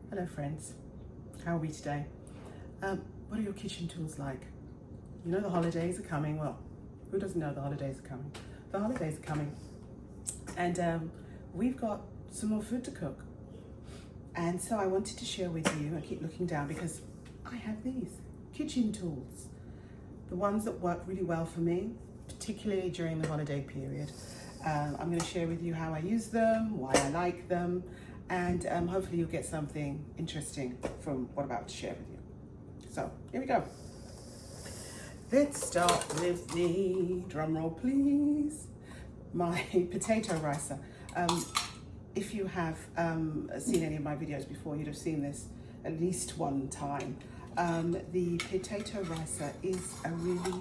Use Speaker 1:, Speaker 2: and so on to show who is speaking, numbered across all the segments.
Speaker 1: Hello friends, how are we today? What are your kitchen tools like? You know the holidays are coming. Well, who doesn't know the holidays are coming? The holidays are coming and we've got some more food to cook. And so I wanted to share with you, I keep looking down because I have these kitchen tools. The ones that work really well for me, particularly during the holiday period. I'm going to share with you how I use them, why I like them, and hopefully you'll get something interesting from what I'm about to share with you. So here we go. Let's start with the, drum roll please, my potato ricer. If you have seen any of my videos before, you'd have seen this at least one time. The potato ricer is a really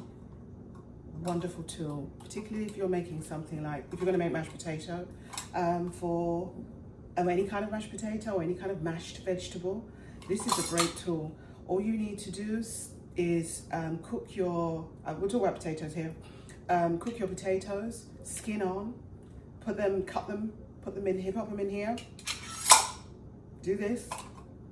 Speaker 1: wonderful tool, particularly if you're making something like, if you're going to make mashed potato for any kind of mashed potato or any kind of mashed vegetable. This is a great tool. All you need to do is cook your, we'll talk about potatoes here, cook your potatoes, skin on, put them, cut them, put them in here, pop them in here, do this,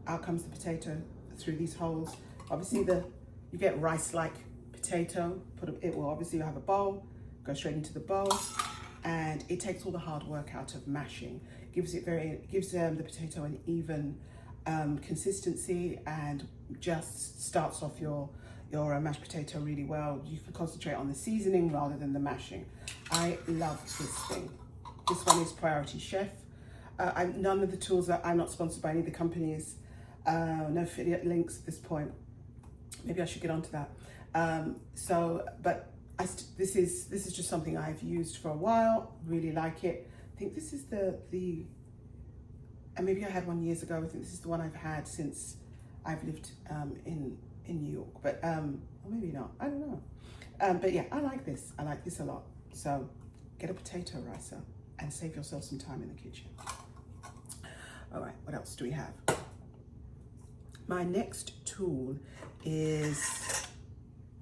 Speaker 1: out comes the potato through these holes. Obviously you get rice-like potato, it will obviously have a bowl, go straight into the bowl, and it takes all the hard work out of mashing. Gives the potato an even consistency and just starts off your mashed potato really well. You can concentrate on the seasoning rather than the mashing. I love this thing. This one is Priority Chef. None of the tools I'm not sponsored by any of the companies. No affiliate links at this point. Maybe I should get onto that. This is just something I've used for a while. Really like it. I think this is and maybe I had one years ago. I think this is the one I've had since I've lived in New York, but or maybe not. I don't know. But yeah, I like this. I like this a lot. So get a potato ricer and save yourself some time in the kitchen. All right, what else do we have? My next tool is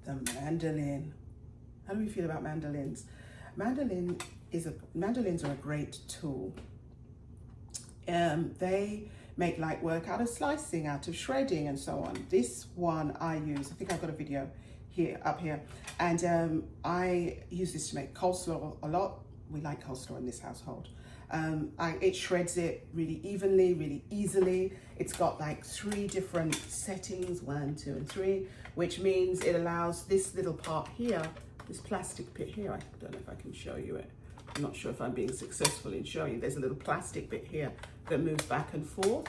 Speaker 1: the mandolin. How do we feel about mandolins? Mandolins are a great tool. They make light work out of slicing, out of shredding, and so on. This one I use, I think I've got a video up here, and I use this to make coleslaw a lot. We like coleslaw in this household. It shreds it really evenly, really easily. It's got like 3 different settings, 1, 2, and 3, which means it allows this little part here, this plastic bit here. I don't know if I can show you it. I'm not sure if I'm being successful in showing you. There's a little plastic bit here that moves back and forth.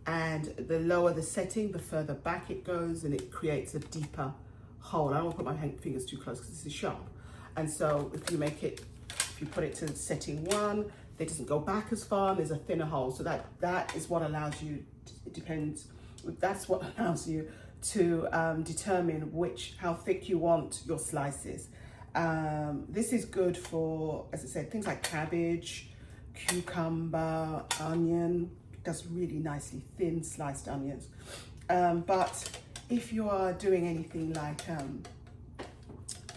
Speaker 1: And the lower the setting, the further back it goes, and it creates a deeper hole. I don't want to put my fingers too close because this is sharp. And so if you put it to setting 1, it doesn't go back as far, and there's a thinner hole. So that is what allows you, that's what allows you to determine how thick you want your slices. This is good for, as I said, things like cabbage, cucumber, onion. It does really nicely thin sliced onions. But if you are doing anything like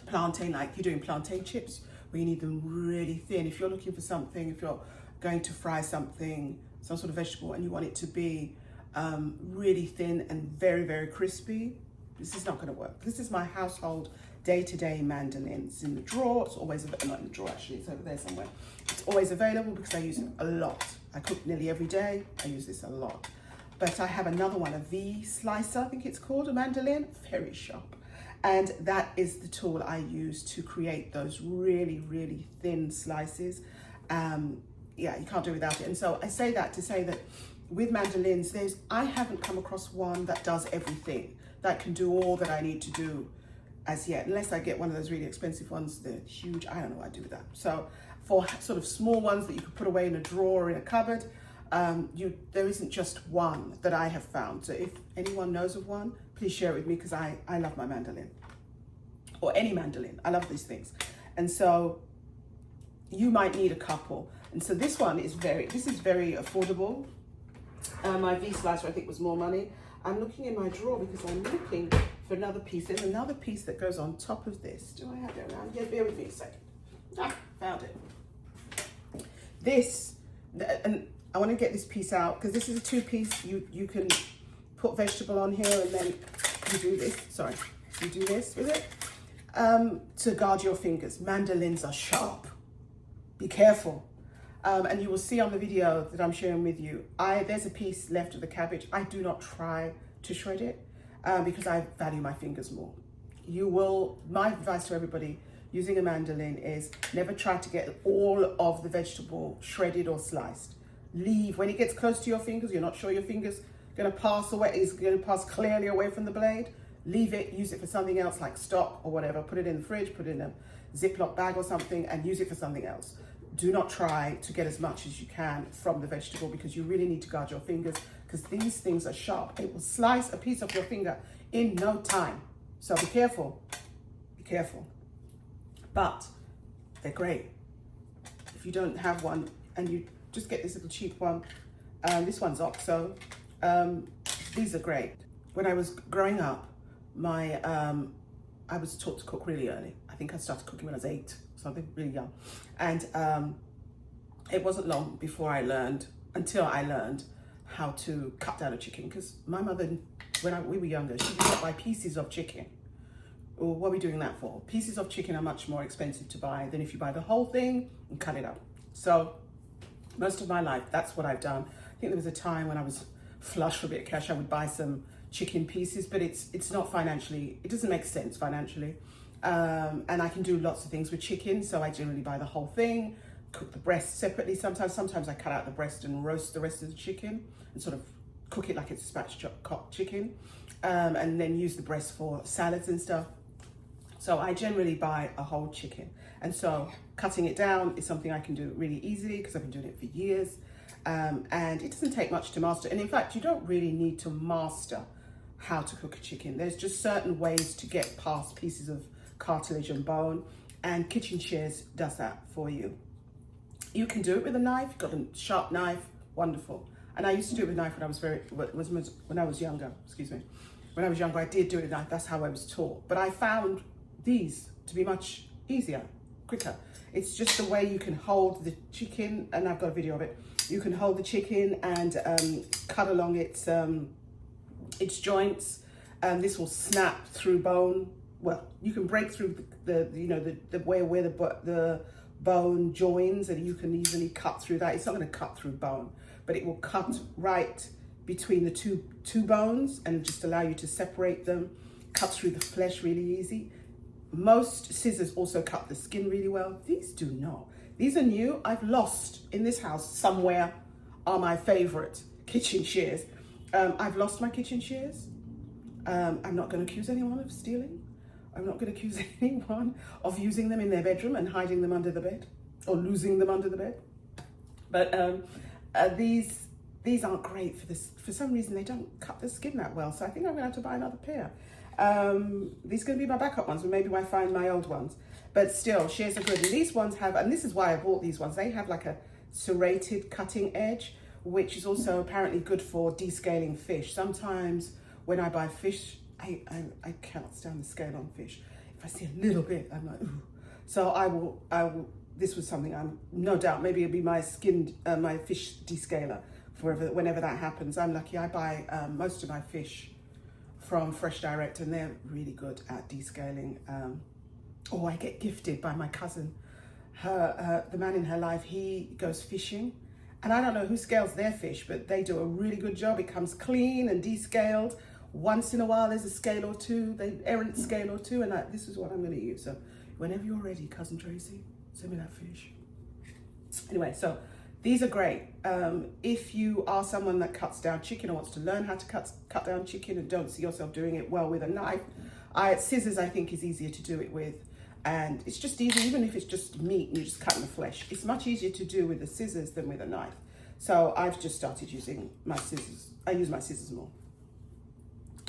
Speaker 1: plantain, like you're doing plantain chips, where you need them really thin. If you're looking for something, if you're going to fry something, some sort of vegetable, and you want it to be really thin and very, very crispy, this is not going to work. This is my household day-to-day mandolin. It's in the drawer. It's always available. Not in the drawer, actually. It's over there somewhere. It's always available because I use it a lot. I cook nearly every day. I use this a lot. But I have another one, a V slicer, I think it's called, a mandolin. Very sharp. And that is the tool I use to create those really, really thin slices. Yeah, you can't do without it. And so I say that to say that with mandolins, I haven't come across one that does everything, that can do all that I need to do as yet, unless I get one of those really expensive ones. They're huge. I don't know what I do with that. So for sort of small ones that you could put away in a drawer or in a cupboard, there isn't just one that I have found. So if anyone knows of one, please share it with me, because I love my mandolin, or any mandolin. I love these things. And so you might need a couple. And so this one is very affordable. My V slicer, I think, was more money. I'm looking in my drawer because I'm looking for another piece. There's another piece that goes on top of this. Do I have it around? Yeah, bear with me a second. Found it. This, and I want to get this piece out because this is a 2-piece. You can put vegetable on here and then you do this. Sorry, you do this with it to guard your fingers. Mandolins are sharp. Be careful. And you will see on the video that I'm sharing with you, there's a piece left of the cabbage. I do not try to shred it because I value my fingers more. My advice to everybody using a mandolin is never try to get all of the vegetable shredded or sliced. Leave, when it gets close to your fingers, you're not sure your fingers gonna pass away, is gonna pass clearly away from the blade. Leave it, use it for something else like stock or whatever. Put it in the fridge, put it in a Ziploc bag or something and use it for something else. Do not try to get as much as you can from the vegetable because you really need to guard your fingers because these things are sharp. It will slice a piece of your finger in no time. So be careful, be careful. But they're great. If you don't have one and you just get this little cheap one, this one's OXO. These are great. When I was growing up, I was taught to cook really early. I think I started cooking when I was 8, something really young. And it wasn't long before until I learned how to cut down a chicken. Because my mother, when we were younger, she used to buy pieces of chicken. Well, what are we doing that for? Pieces of chicken are much more expensive to buy than if you buy the whole thing and cut it up. So most of my life, that's what I've done. I think there was a time when I was flush for a bit of cash, I would buy some chicken pieces, but it's not financially, it doesn't make sense financially. And I can do lots of things with chicken, so I generally buy the whole thing, cook the breast separately sometimes I cut out the breast and roast the rest of the chicken and sort of cook it like it's a spatchcock chicken, and then use the breast for salads and stuff. So I generally buy a whole chicken. And so cutting it down is something I can do really easily because I've been doing it for years. And it doesn't take much to master. And in fact, you don't really need to master how to cook a chicken. There's just certain ways to get past pieces of cartilage and bone, and kitchen shears does that for you. You can do it with a knife. You've got a sharp knife, wonderful. And I used to do it with a knife when I was younger, excuse me. When I was younger, I did do it with a knife. That's how I was taught. But I found these to be much easier, quicker. It's just the way you can hold the chicken, and I've got a video of it. You can hold the chicken and cut along its joints. This will snap through bone. Well, you can break through the way where the bone joins, and you can easily cut through that. It's not going to cut through bone, but it will cut right between the two bones and just allow you to separate them. Cut through the flesh really easy. Most scissors also cut the skin really well. These do not. These are new. I've lost in this house somewhere are my favorite kitchen shears. I've lost my kitchen shears. I'm not going to accuse anyone of stealing. I'm not going to accuse anyone of using them in their bedroom and hiding them under the bed or losing them under the bed. But these aren't great for this. For some reason, they don't cut the skin that well. So I think I'm going to have to buy another pair. These are going to be my backup ones, or maybe I find my old ones. But still, shears are good. And these ones have, and this is why I bought these ones, they have like a serrated cutting edge, which is also apparently good for descaling fish. Sometimes when I buy fish, I cannot stand the scale on fish. If I see a little bit, I'm like, ooh. So I will, this was something I'm, no doubt, maybe it'll be my my fish descaler whenever that happens. I'm lucky I buy most of my fish from Fresh Direct, and they're really good at descaling. I get gifted by my cousin. The man in her life, he goes fishing, and I don't know who scales their fish, but they do a really good job. It comes clean and descaled. Once in a while, there's a scale or two, the errant scale or two, and this is what I'm going to use. So whenever you're ready, Cousin Tracy, send me that fish. Anyway, so these are great. If you are someone that cuts down chicken or wants to learn how to cut down chicken and don't see yourself doing it well with a knife, scissors I think is easier to do it with. And it's just easy, even if it's just meat and you're just cutting the flesh. It's much easier to do with the scissors than with a knife. So I've just started using my scissors. I use my scissors more.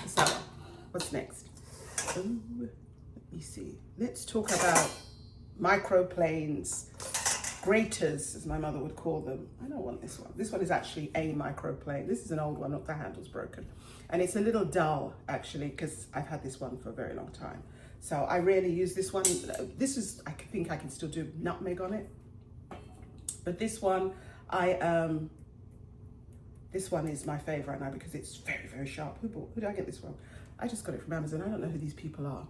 Speaker 1: So what's next? Let me see. Let's talk about microplanes. Graters, as my mother would call them. I don't want this one. This one is actually a microplane. This is an old one, not the handle's broken. And it's a little dull, actually, because I've had this one for a very long time. So I rarely use this one. This is, I think I can still do nutmeg on it. But this one, I This one is my favorite now because it's very, very sharp. Who did I get this from? I just got it from Amazon. I don't know who these people are.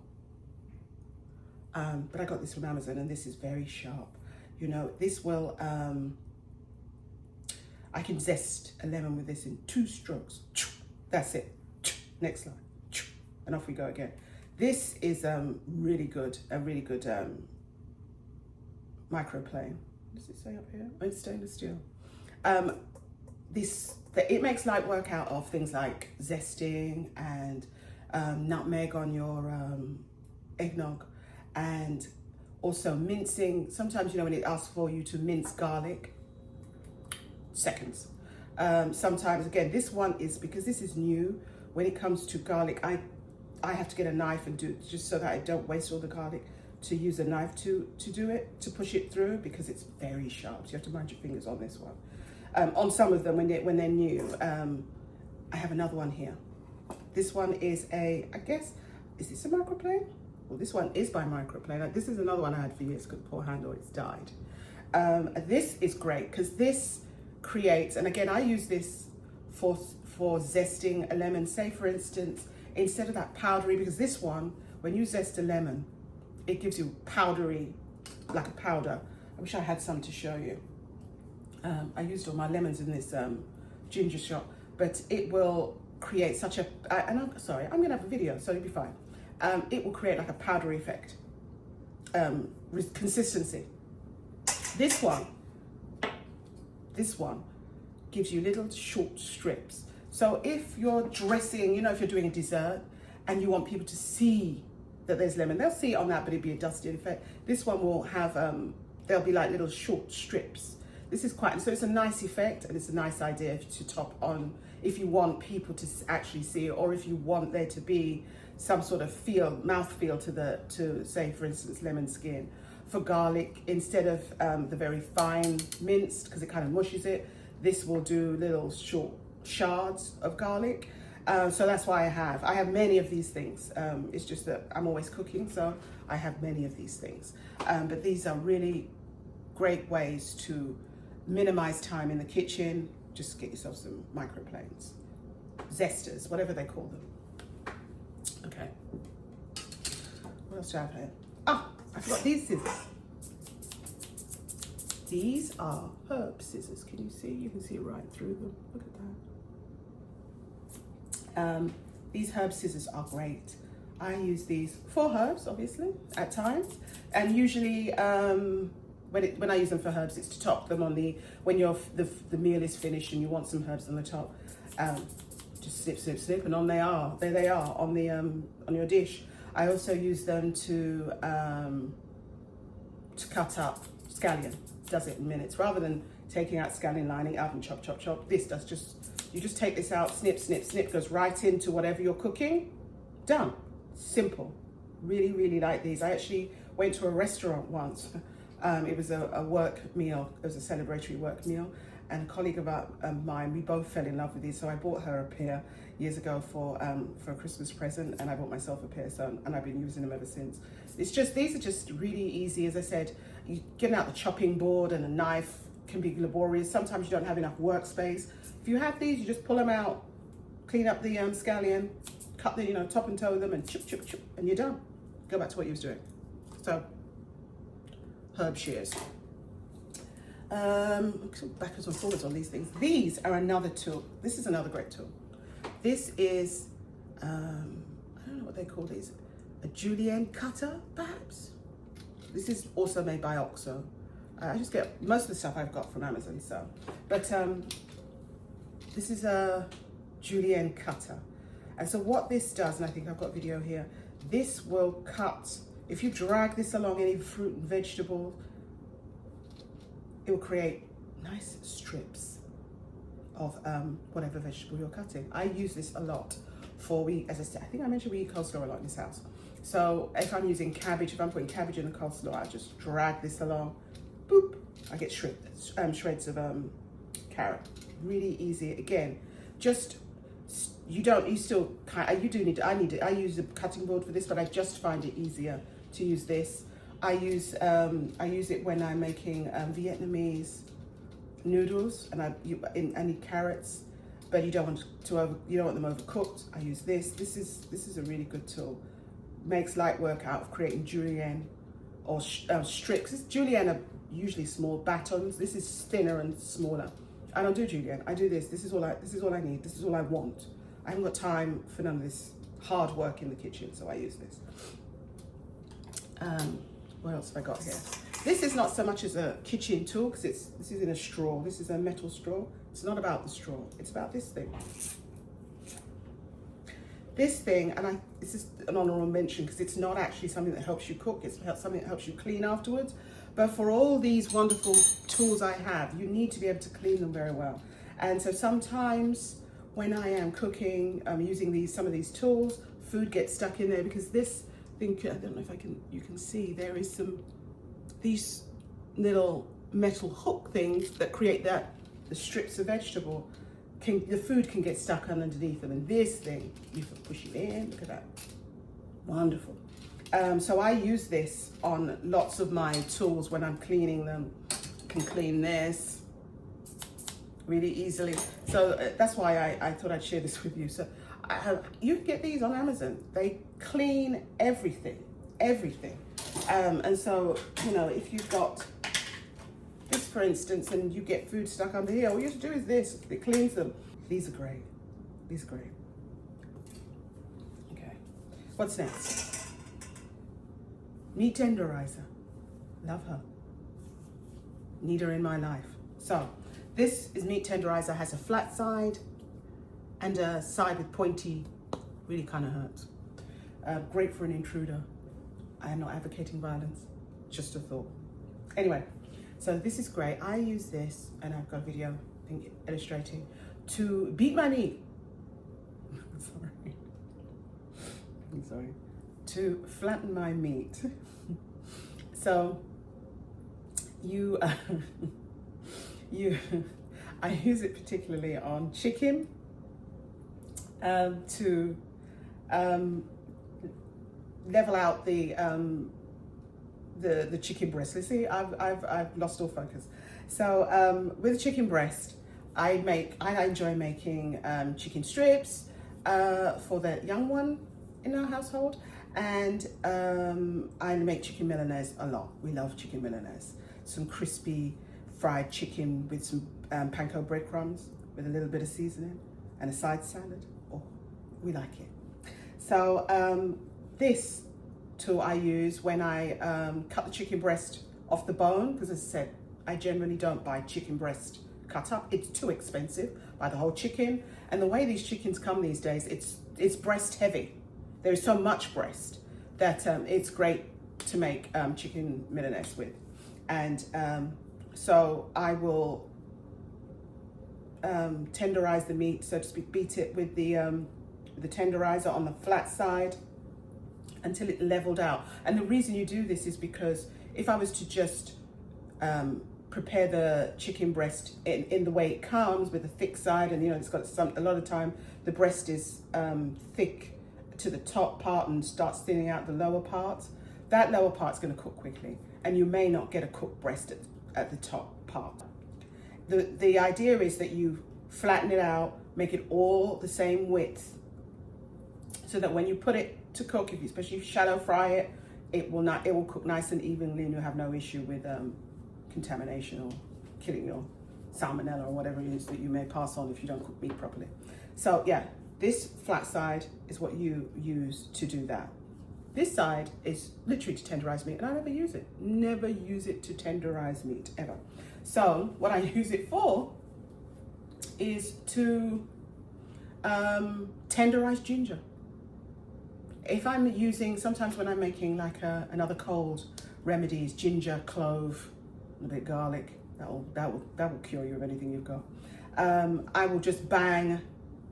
Speaker 1: But I got this from Amazon, and this is very sharp. You know, this will, I can zest a lemon with this in 2 strokes. That's it. Next line. And off we go again. This is really good, a really good microplane. What does it say up here? Oh, it's stainless steel. It makes light work out of things like zesting and nutmeg on your eggnog, and also mincing. Sometimes, you know, when it asks for you to mince garlic, seconds. Sometimes, again, this one is, because this is new, when it comes to garlic, I have to get a knife and do it just so that I don't waste all the garlic, to use a knife to do it, to push it through, because it's very sharp. So you have to mind your fingers on this one. On some of them, when they're new, I have another one here. This one is I guess, is this a microplane? Well, this one is by Microplane. This is another one I had for years because poor handle, it's died. This is great because this creates, and again, I use this for zesting a lemon. Say, for instance, instead of that powdery, because this one, when you zest a lemon, it gives you powdery, like a powder. I wish I had some to show you. I used all my lemons in this ginger shot, but it will create such a, and I'm sorry, I'm gonna have a video, so it'll be fine. It will create like a powdery effect, consistency. This one gives you little short strips. So if you're dressing, you know, if you're doing a dessert and you want people to see that there's lemon, they'll see it on that, but it'd be a dusted effect. This one will have, there'll be like little short strips. This is quite, so it's a nice effect, and it's a nice idea to top on if you want people to actually see it, or if you want there to be some sort of mouth feel to say, for instance, lemon skin. For garlic, instead of the very fine minced, because it kind of mushes it, this will do little short shards of garlic. So that's why I have many of these things. It's just that I'm always cooking, so I have many of these things. But these are really great ways to minimize time in the kitchen. Just get yourself some microplanes, zesters, whatever they call them. Okay. What else do I have here? Ah, I forgot these scissors. These are herb scissors. Can you see? You can see right through them. Look at that. These herb scissors are great. I use these for herbs, obviously, at times, and usually when I use them for herbs, it's to top them on when the meal is finished and you want some herbs on the top. Just snip, snip, snip, and on they are. There they are on your dish. I also use them to cut up scallion. It does it in minutes, rather than taking out scallion lining out and chop, chop, chop. This does you just take this out, snip, snip, snip, goes right into whatever you're cooking. Done. Simple. Really, really like these. I actually went to a restaurant once. It was a work meal. It was a celebratory work meal. And a colleague of mine, we both fell in love with these. So I bought her a pair years ago for a Christmas present, and I bought myself a pair. And I've been using them ever since. These are just really easy. As I said, getting out the chopping board and a knife can be laborious. Sometimes you don't have enough workspace. If you have these, you just pull them out, clean up the scallion, cut the top and toe them, and chip, chip, chip, and you're done. Go back to what you was doing. So, herb shears. Backwards and forwards on these things. These are another tool. This is another great tool. This is, I don't know what they call these, a julienne cutter, perhaps? This is also made by Oxo. I just get, most of the stuff I've got from Amazon, so. But this is a julienne cutter. And so what this does, and I think I've got a video here, this will cut, if you drag this along any fruit and vegetable, it will create nice strips of whatever vegetable you're cutting. I use this a lot for, as I said, I think I mentioned we eat coleslaw a lot in this house. So if I'm using cabbage, if I'm putting cabbage in the coleslaw, I just drag this along, boop, I get shreds of carrot. Really easy. Again, just, I use a cutting board for this, but I just find it easier to use this. I use it when I'm making Vietnamese noodles, and I need carrots. but you don't want them overcooked. I use this. This is a really good tool. Makes light work out of creating julienne or strips. Julienne are usually small batons. This is thinner and smaller. I don't do julienne. I do this. This is all I need. This is all I want. I haven't got time for none of this hard work in the kitchen, so I use this. What else have I got here? This is not so much as a kitchen tool because this is in a straw. This is a metal straw. It's not about the straw. It's about this thing. This thing, and this is an honorable mention because it's not actually something that helps you cook. It's something that helps you clean afterwards. But for all these wonderful tools I have, you need to be able to clean them very well. And so sometimes when I am cooking, using some of these tools, food gets stuck in there because this thing, I don't know if you can see, there is these little metal hook things that create the strips of vegetable. The food can get stuck underneath them, and this thing, you can push it in. Look at that, wonderful. So I use this on lots of my tools when I'm cleaning them. I can clean this really easily. So that's why I thought I'd share this with you. So you can get these on Amazon. They clean everything. And so, if you've got this, for instance, and you get food stuck under here, all you have to do is this. It cleans them. These are great. Okay. What's next? Meat tenderizer. Love her. Need her in my life. So this is meat tenderizer. Has a flat side and a side with pointy. Really kind of hurts. Great for an intruder. I am not advocating violence. Just a thought. Anyway. So this is great. I use this, and I've got a video illustrating, to beat my meat. Sorry. To flatten my meat. So I use it particularly on chicken to level out the chicken breast. Let's see, I've lost all focus. So with chicken breast, I enjoy making chicken strips for the young one in our household, and I make chicken milanese a lot. We love chicken milanese. Some crispy fried chicken with some panko breadcrumbs with a little bit of seasoning and a side salad. Oh, we like it. So this tool I use when I cut the chicken breast off the bone, because as I said, I generally don't buy chicken breast cut up. It's too expensive. Buy the whole chicken. And the way these chickens come these days, it's breast heavy. There's so much breast that it's great to make chicken milanese with. And so I will tenderize the meat, so to speak, beat it with the tenderizer on the flat side until it leveled out. And the reason you do this is because if I was to just prepare the chicken breast in the way it comes with a thick side, and it's got a lot of time the breast is thick to the top part and starts thinning out the lower part, that lower part's going to cook quickly, and you may not get a cooked breast at the top part. The idea is that you flatten it out, make it all the same width, so that when you put it to cook, especially if you shallow fry it, it will cook nice and evenly, and you'll have no issue with contamination or killing your salmonella or whatever it is that you may pass on if you don't cook meat properly. So yeah, this flat side is what you use to do that. This side is literally to tenderize meat, and I never use it. Never use it to tenderize meat, ever. So what I use it for is to tenderize ginger. If I'm using, sometimes when I'm making like another cold remedies, ginger, clove, a bit of garlic, that will cure you of anything you've got. I will just bang,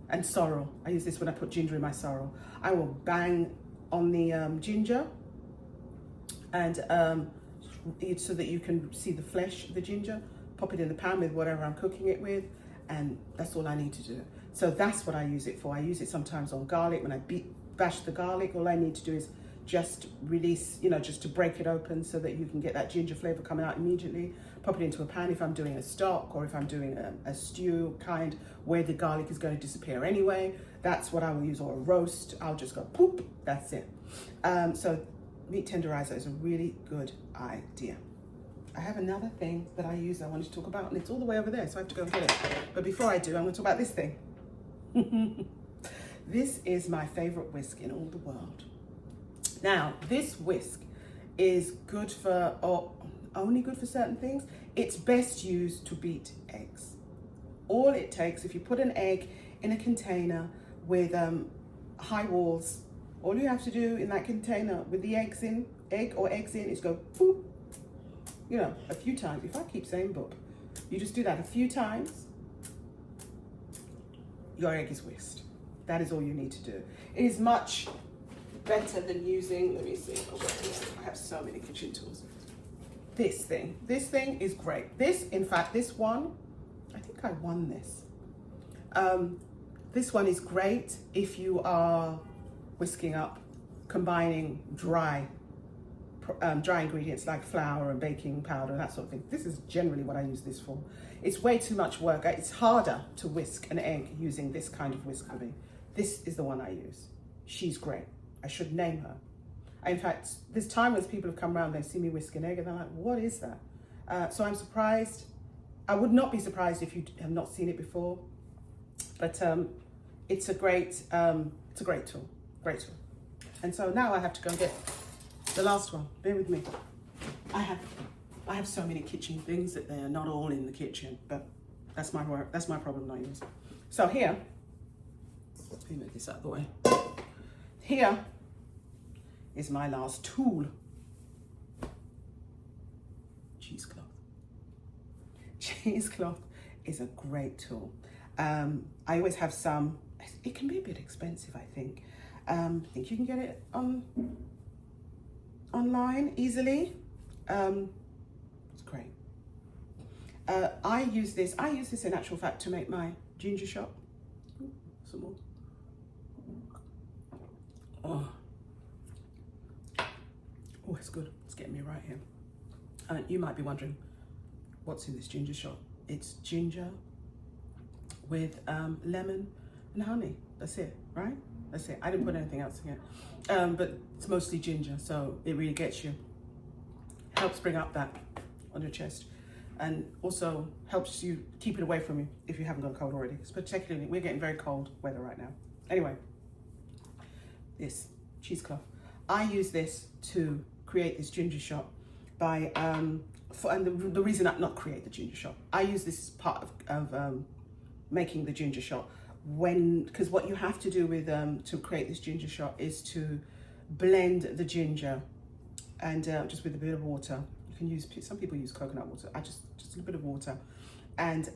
Speaker 1: and sorrel. I use this when I put ginger in my sorrel. I will bang on the ginger, and so that you can see the flesh of the ginger. Pop it in the pan with whatever I'm cooking it with, and that's all I need to do. So that's what I use it for. I use it sometimes on garlic. When I bash the garlic, all I need to do is just release, just to break it open so that you can get that ginger flavor coming out immediately. pop it into a pan if I'm doing a stock or if I'm doing a stew kind where the garlic is going to disappear anyway. That's what I will use, or a roast. I'll just go poop, that's it. So meat tenderizer is a really good idea. I have another thing that I use I wanted to talk about, and it's all the way over there, so I have to go and get it. But before I do, I'm going to talk about this thing. This is my favorite whisk in all the world. Now, this whisk is good for, or only good for certain things. It's best used to beat eggs. All it takes, if you put an egg in a container with high walls, all you have to do in that container with the eggs in, is go boop, you know, a few times. If I keep saying boop, you just do that a few times, your egg is whisked. That is all you need to do. It is much better than using, let me see, I have so many kitchen tools. This thing is great. This, in fact, this one, I think I won this. This one is great if you are whisking up, combining dry ingredients like flour and baking powder and that sort of thing. This is generally what I use this for. It's way too much work. It's harder to whisk an egg using this kind of whisk for me. This is the one I use. She's great. I should name her. In fact, there's times people have come around, they see me whisk an egg and they're like, what is that? So I'm surprised. I would not be surprised if you have not seen it before, but it's a great tool, great tool. And so now I have to go and get the last one. Bear with me. I have so many kitchen things that they are not all in the kitchen, but that's my problem, not yours. So here, let me move this out of the way. Here is my last tool. Cheesecloth. Cheesecloth is a great tool. I always have some. It can be a bit expensive, I think. I think you can get it online easily. It's great. I use this in actual fact to make my ginger shot. Ooh, some more. Oh, it's good. It's getting me right here. You might be wondering, what's in this ginger shot? It's ginger with lemon and honey. That's it, right? That's it. I didn't put anything else in it. But it's mostly ginger, so it really gets you. Helps bring up that on your chest. And also helps you keep it away from you if you haven't gone cold already. Particularly, we're getting very cold weather right now. Anyway, this cheesecloth. I use this to create this ginger shot by, and the reason I not create the ginger shot, I use this as part of making the ginger shot because what you have to do with to create this ginger shot is to blend the ginger and just with a bit of water. You can use, some people use coconut water, I just a little bit of water, and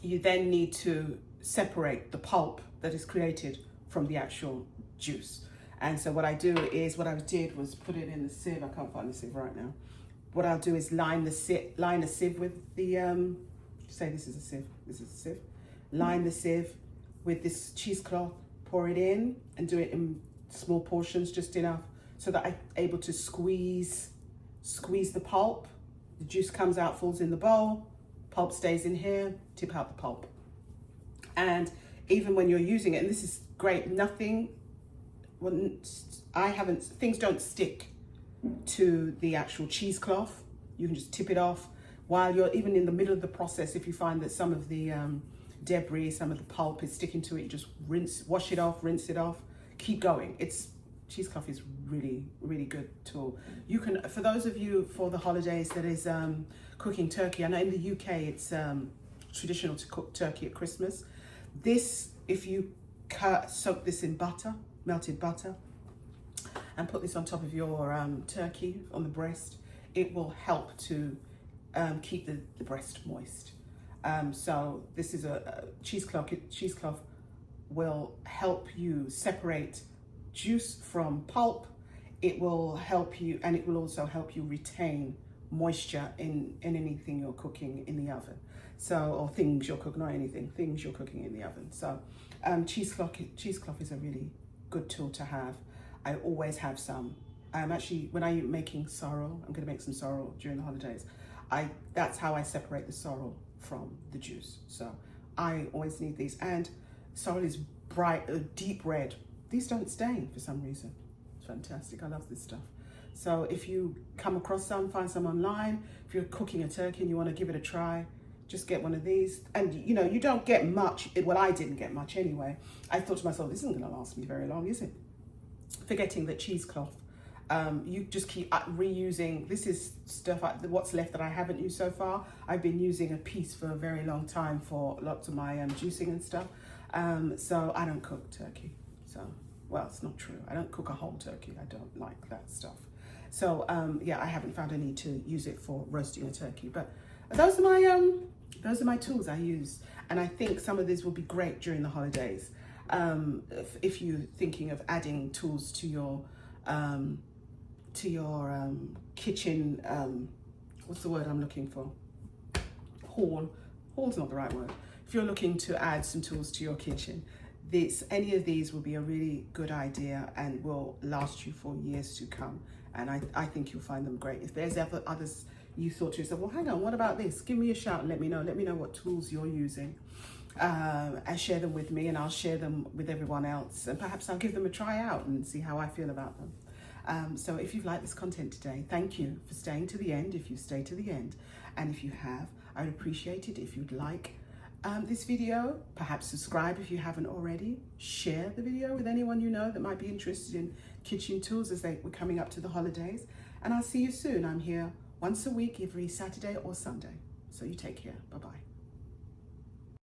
Speaker 1: you then need to separate the pulp that is created from the actual juice. And so what I did was put it in the sieve. I can't find the sieve right now. What I'll do is line a sieve with the, say this is a sieve, this is a sieve. Line the sieve with this cheesecloth, pour it in and do it in small portions, just enough so that I'm able to squeeze the pulp. The juice comes out, falls in the bowl, pulp stays in here, tip out the pulp. And even when you're using it, and this is great, things don't stick to the actual cheesecloth. You can just tip it off while you're even in the middle of the process. If you find that some of the debris, some of the pulp is sticking to it, you just wash it off, rinse it off, keep going. Cheesecloth is really, really good tool. You can, for those of you for the holidays that is cooking turkey, I know in the UK it's traditional to cook turkey at Christmas. This, if you soak this in butter, melted butter, and put this on top of your turkey on the breast, it will help to keep the breast moist. So this is a cheesecloth. Cheesecloth will help you separate juice from pulp. It will help you, and it will also help you retain moisture in anything you're cooking in the oven. So, or things you're cooking, not anything, things you're cooking in the oven. So cheesecloth is a really good tool to have. I always have some. Actually, when I'm making sorrel, I'm going to make some sorrel during the holidays. that's how I separate the sorrel from the juice. So I always need these. And sorrel is bright, deep red. These don't stain for some reason. It's fantastic. I love this stuff. So if you come across some, find some online. If you're cooking a turkey and you want to give it a try, just get one of these. And you know, you don't get much. Well, I didn't get much anyway. I thought to myself, this isn't going to last me very long, is it? Forgetting that cheesecloth, you just keep reusing. This is stuff, what's left that I haven't used so far. I've been using a piece for a very long time for lots of my juicing and stuff. So I don't cook turkey. So, well, it's not true. I don't cook a whole turkey. I don't like that stuff. So yeah, I haven't found a need to use it for roasting a turkey. But those are my tools I use, and I think some of these will be great during the holidays. If you're thinking of adding tools to your kitchen, what's the word I'm looking for? Haul's not the right word. If you're looking to add some tools to your kitchen, any of these will be a really good idea and will last you for years to come. And I think you'll find them great. If there's others you thought to yourself, well, hang on, what about this? Give me a shout and let me know. Let me know what tools you're using. And share them with me, and I'll share them with everyone else. And perhaps I'll give them a try out and see how I feel about them. So if you've liked this content today, thank you for staying to the end, if you stay to the end. And if you have, I would appreciate it if you'd like this video, perhaps subscribe if you haven't already, share the video with anyone you know that might be interested in kitchen tools as we're coming up to the holidays. And I'll see you soon. I'm here once a week, every Saturday or Sunday. So you take care. Bye-bye.